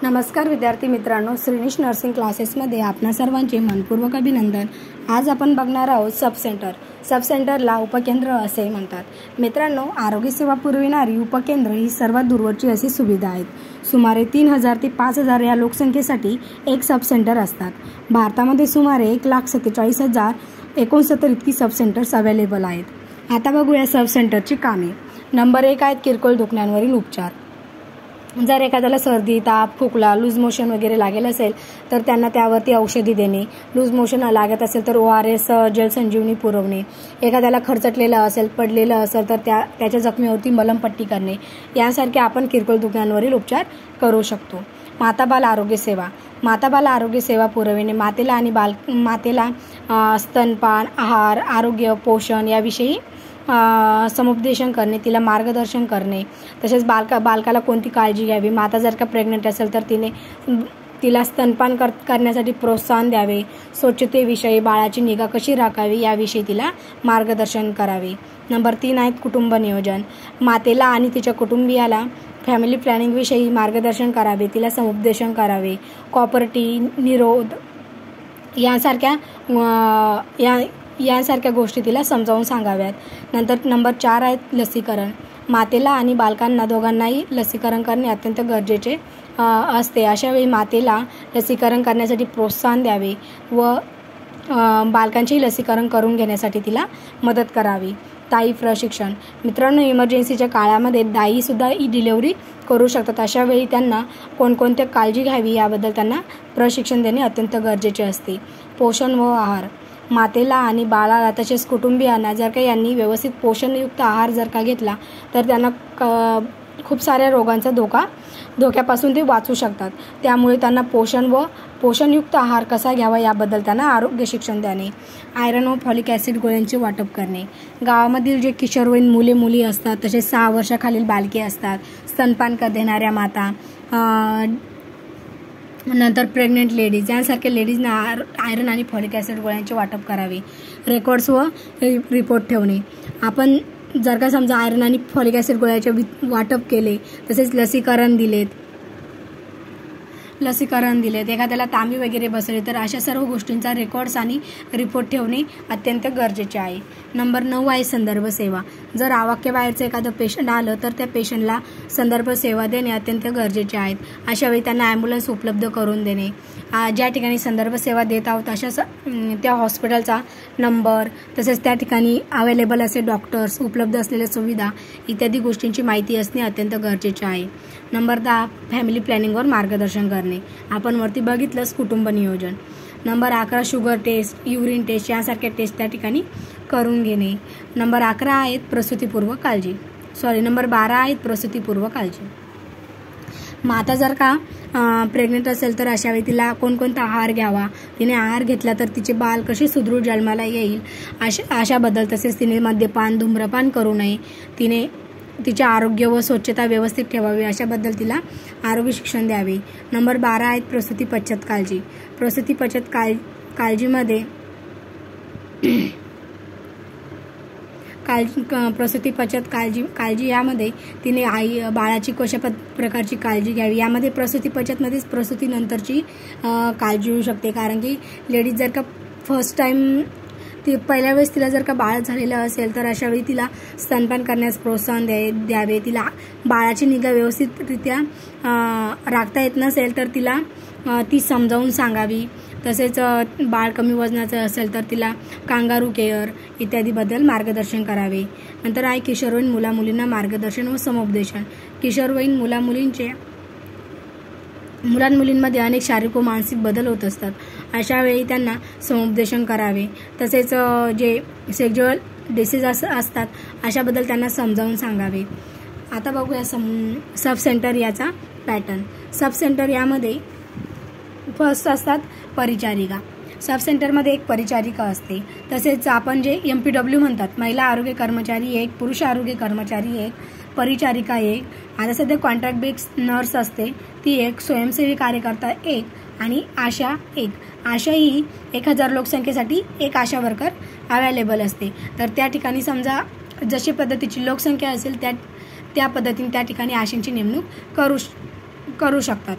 नमस्कार विद्यार्थी मित्रांनो, श्रीनिश नर्सिंग क्लासेसमध्ये आपणा सर्वांचे मनपूर्वक अभिनंदन। आज आपण बघणार आहोत सब सेंटरला उपकेंद्र असे म्हणतात। मित्रांनो, आरोग्य सेवा पुरविणारी उपकेंद्र ही सर्वात दूरवरची अशी सुविधा आहेत। सुमारे 3000 ते 5000 या लोकसंख्येसाठी एक सब सेंटर असतात। भारतामध्ये सुमारे 1,47,069 इतकी सब सेंटर्स अवेलेबल आहेत। आता बघूया सब सेंटरची कामे। नंबर 1 आहेत किरकोळ दुखण्यांवरील उपचार। जर एखाद्याला सर्दी, ताप, खोकला, लूज मोशन वगैरे लागेल असेल तर त्यांना त्यावरती औषधी देणे, लूज मोशन लागत असेल तर ORS जल संजीवनी पुरवणे, एखाद्याला खरचटलेलं असेल, पडलेलं असेल तर त्याच्या जखमेवरती मलमपट्टी करणे, यासारखे आपण किरकोळ दुखण्यांवरील उपचार करू शकतो। माता-बाल आरोग्य सेवा पुरविणे, मातेला स्तनपान, आहार, आरोग्य, पोषण याविषयी समुपदेशन करणे, तिला मार्गदर्शन करणे। तसेच बालकाला कोणती काळजी घ्यावी, माता जर का प्रेग्नंट असेल तर तिला स्तनपान करण्यासाठी प्रोत्साहन द्यावे, स्वच्छतेविषयी, बाळाची निगा कशी राखावी याविषयी तिला मार्गदर्शन करावे। नंबर 3 आहेत कुटुंब नियोजन। मातेला आणि तिच्या कुटुंबियाला फॅमिली प्लॅनिंग विषयी मार्गदर्शन करावे, तिला समुपदेशन करावे। कॉपर्टी, निरोध यासारख्या गोष्टी तिला समजावून सांगाव्यात। नंतर नंबर 4 आहेत लसीकरण। मातेला आणि बालकांना दोघांनाही लसीकरण करणे अत्यंत गरजेचे असते। अशावेळी मातेला लसीकरण करण्यासाठी प्रोत्साहन द्यावे व बालकांचेही लसीकरण करून घेण्यासाठी तिला मदत करावी। दाई प्रशिक्षण। मित्रांनो, इमर्जन्सीच्या काळामध्ये दाईसुद्धा डिलिव्हरी करू शकतात। अशावेळी त्यांना कोणकोणत्या काळजी घ्यावी याबद्दल त्यांना प्रशिक्षण देणे अत्यंत गरजेचे असते। पोषण व आहार। मातेला आणि बाळाला तसेच कुटुंबियांना जर का यांनी व्यवस्थित पोषणयुक्त आहार जर का घेतला तर त्यांना खूप साऱ्या रोगांचा धोक्यापासून ते वाचू शकतात। त्यामुळे त्यांना पोषणयुक्त आहार कसा घ्यावा याबद्दल त्यांना आरोग्य शिक्षण देणे। आयरन व फॉलिक ॲसिड गोळ्यांचे वाटप करणे। गावामधील जे किशोरवयीन मुले असतात, तसेच 6 वर्षाखालील बालके असतात, स्तनपान देणाऱ्या माता, नंतर प्रेग्नेंट लेडीज यांसारख्या लेडीजना आयरन आणि फॉलिक ॲसिड गोळ्यांचे वाटप करावे। रेकॉर्ड्स व रिपोर्ट ठेवणे। आपण जर का समजा आयरन आणि फॉलिक ॲसिड गोळ्याचे वाटप केले, तसेच लसीकरण दिलेत, एखाद्याला तांबी वगैरे बसले तर अशा सर्व गोष्टींचा रेकॉर्ड्स आणि रिपोर्ट ठेवणे अत्यंत गरजेचे आहे। नंबर 9 आहे संदर्भ सेवा। जर आवाक्याबाहेरचं एखादं पेशंट आलं तर त्या पेशंटला संदर्भ सेवा देणे अत्यंत गरजेचे आहेत। अशावेळी त्यांना ॲम्ब्युलन्स उपलब्ध करून देणे। ज्या ठिकाणी संदर्भ सेवा देत आहोत अशा त्या हॉस्पिटलचा नंबर, तसेच त्या ठिकाणी अवेलेबल असे डॉक्टर्स, उपलब्ध असलेल्या सुविधा इत्यादी गोष्टींची माहिती असणे अत्यंत गरजेचे आहे। नंबर 10 फॅमिली प्लॅनिंगवर मार्गदर्शन करणे। आपण वरती बघितलंच कुटुंब नियोजन। Number 11 sugar test, urine test यासारख्या टेस्ट त्या ठिकाणी करून घेणे। नंबर 11 आहेत प्रसूतीपूर्व काळजी, नंबर 12 आहेत प्रसूतीपूर्व काळजी। माता जर का प्रेग्नेंट असेल तर अशावेळी तिला कोणकोणता आहार घ्यावा, तिने आहार घेतला तर तिचे बाळ कसे सुदृढ जन्माला येईल अशाबद्दल, तसेच तिने मद्यपान, धूम्रपान करू नये, तिने तिचे आरोग्य व स्वच्छता व्यवस्थित ठेवावी अशाबद्दल तिला आरोग्य शिक्षण द्यावे। नंबर 12 आहेत प्रसूती पश्चात काळजी। प्रसूती पश्चात काळजीमध्ये प्रसूती पश्चात काळजी यामध्ये तिने बाळाची कशा प्रकारची काळजी घ्यावी, यामध्ये प्रसूती पश्चातमध्येच प्रसूतीनंतरची काळजी होऊ शकते। कारण की लेडीज जर का फर्स्ट टाइम पहिल्या वेळेस तिला जर का बाळ झालेलं असेल तर अशावेळी तिला स्तनपान करण्यास प्रोत्साहन द्यावे। तिला बाळाची निगा व्यवस्थितरित्या राखता येत नसेल तर तिला ती समजावून सांगावी। तसेच बाळ कमी वजनाचं असेल तर तिला कांगारू केअर इत्यादीबद्दल मार्गदर्शन करावे। नंतर आहे किशोरवयीन मुलामुलींना मार्गदर्शन व समुपदेशन। किशोरवयीन मुलांमुलींमध्ये अनेक शारीरिक व मानसिक बदल होत असतात। अशावेळी त्यांना समुपदेशन करावे। तसेच जे सेक्झुअल डिसीज असतात अशाबद्दल त्यांना समजावून सांगावे। आता बघूया सब सेंटर याचा पॅटर्न। सब सेंटर यामध्ये फर्स्ट असतात परिचारिका। सब सेंटरमध्ये एक परिचारिका असते। तसेच आपण जे MPW म्हणतात, महिला आरोग्य कर्मचारी 1, पुरुष आरोग्य कर्मचारी 1, परिचारिका 1, आता सध्या कॉन्ट्रॅक्ट बेस्ड नर्स असते ती 1, स्वयंसेवी कार्यकर्ता 1 आणि आशा 1। आशा ही 1000 लोकसंख्येसाठी एक आशा वर्कर अवेलेबल असते। तर त्या ठिकाणी समजा जशी पद्धतीची लोकसंख्या असेल त्या पद्धतीने त्या ठिकाणी आशांची नेमणूक करू शकतात।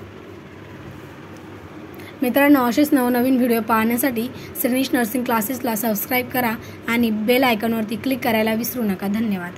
मित्रांनो, असेच नवनवीन व्हिडिओ पाहण्यासाठी श्रेणीश नर्सिंग क्लासेसला सबस्क्राईब करा आणि बेल आयकॉनवरती क्लिक करायला विसरू नका. धन्यवाद.